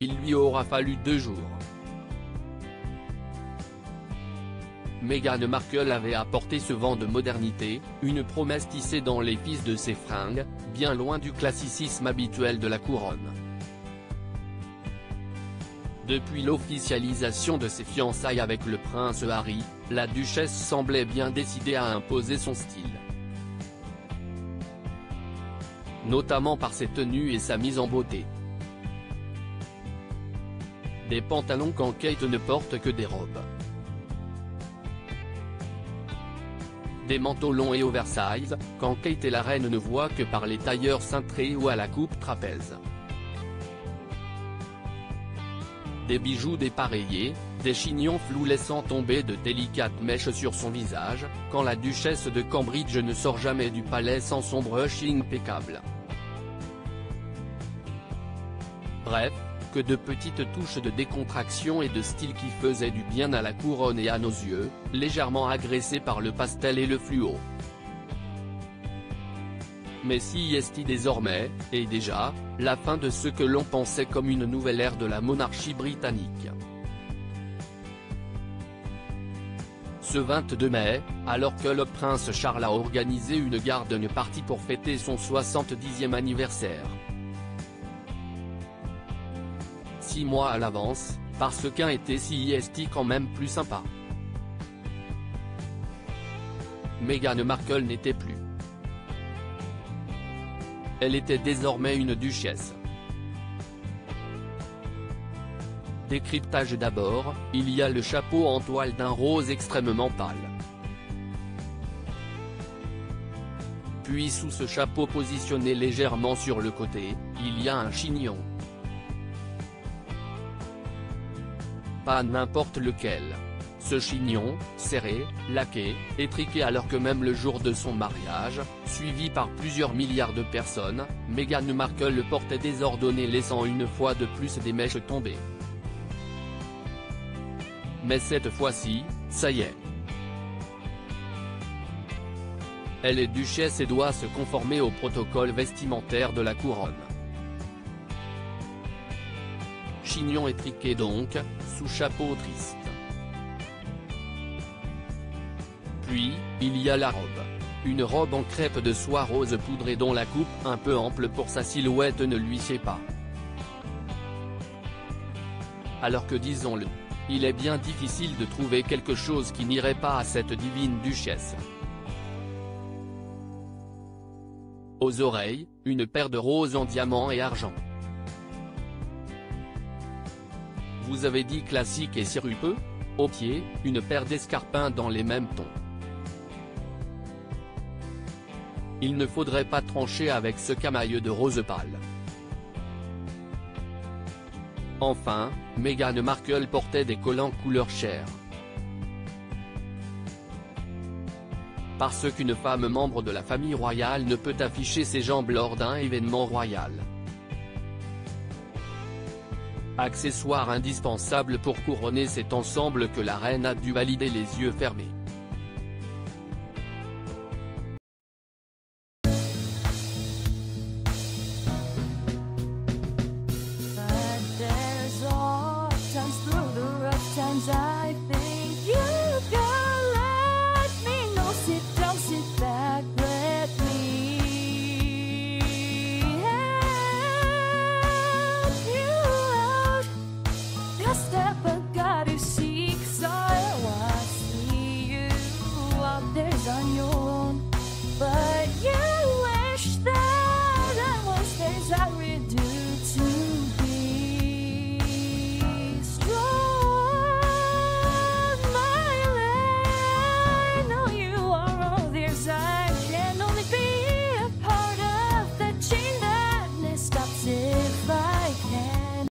il lui aura fallu 2 jours. Meghan Markle avait apporté ce vent de modernité, une promesse tissée dans les fils de ses fringues, bien loin du classicisme habituel de la couronne. Depuis l'officialisation de ses fiançailles avec le prince Harry, la duchesse semblait bien décidée à imposer son style. Notamment par ses tenues et sa mise en beauté. Des pantalons quand Kate ne porte que des robes. Des manteaux longs et oversize, quand Kate et la reine ne voient que par les tailleurs cintrés ou à la coupe trapèze. Des bijoux dépareillés, des chignons flous laissant tomber de délicates mèches sur son visage, quand la duchesse de Cambridge ne sort jamais du palais sans son brushing impeccable. Bref, que de petites touches de décontraction et de style qui faisaient du bien à la couronne et à nos yeux, légèrement agressés par le pastel et le fluo. Mais si est désormais, et déjà, la fin de ce que l'on pensait comme une nouvelle ère de la monarchie britannique. Ce 22 mai, alors que le prince Charles a organisé une garden party pour fêter son 70e anniversaire. 6 mois à l'avance, parce qu'un été si quand même plus sympa. Meghan Markle n'était plus. Elle était désormais une duchesse. Décryptage d'abord, il y a le chapeau en toile d'un rose extrêmement pâle. Puis sous ce chapeau positionné légèrement sur le côté, il y a un chignon. Pas n'importe lequel. Ce chignon, serré, laqué, étriqué alors que même le jour de son mariage, suivi par plusieurs milliards de personnes, Meghan Markle le portait désordonné laissant une fois de plus des mèches tomber. Mais cette fois-ci, ça y est. Elle est duchesse et doit se conformer au protocole vestimentaire de la couronne. Chignon étriqué donc, sous chapeau triste. Puis, il y a la robe. Une robe en crêpe de soie rose poudrée dont la coupe, un peu ample pour sa silhouette ne lui sied pas. Alors que disons-le, il est bien difficile de trouver quelque chose qui n'irait pas à cette divine duchesse. Aux oreilles, une paire de roses en diamant et argent. Vous avez dit classique et sirupeux? Aux pieds, une paire d'escarpins dans les mêmes tons. Il ne faudrait pas trancher avec ce camail de rose pâle. Enfin, Meghan Markle portait des collants couleur chair. Parce qu'une femme membre de la famille royale ne peut afficher ses jambes lors d'un événement royal. Accessoire indispensable pour couronner cet ensemble que la reine a dû valider les yeux fermés.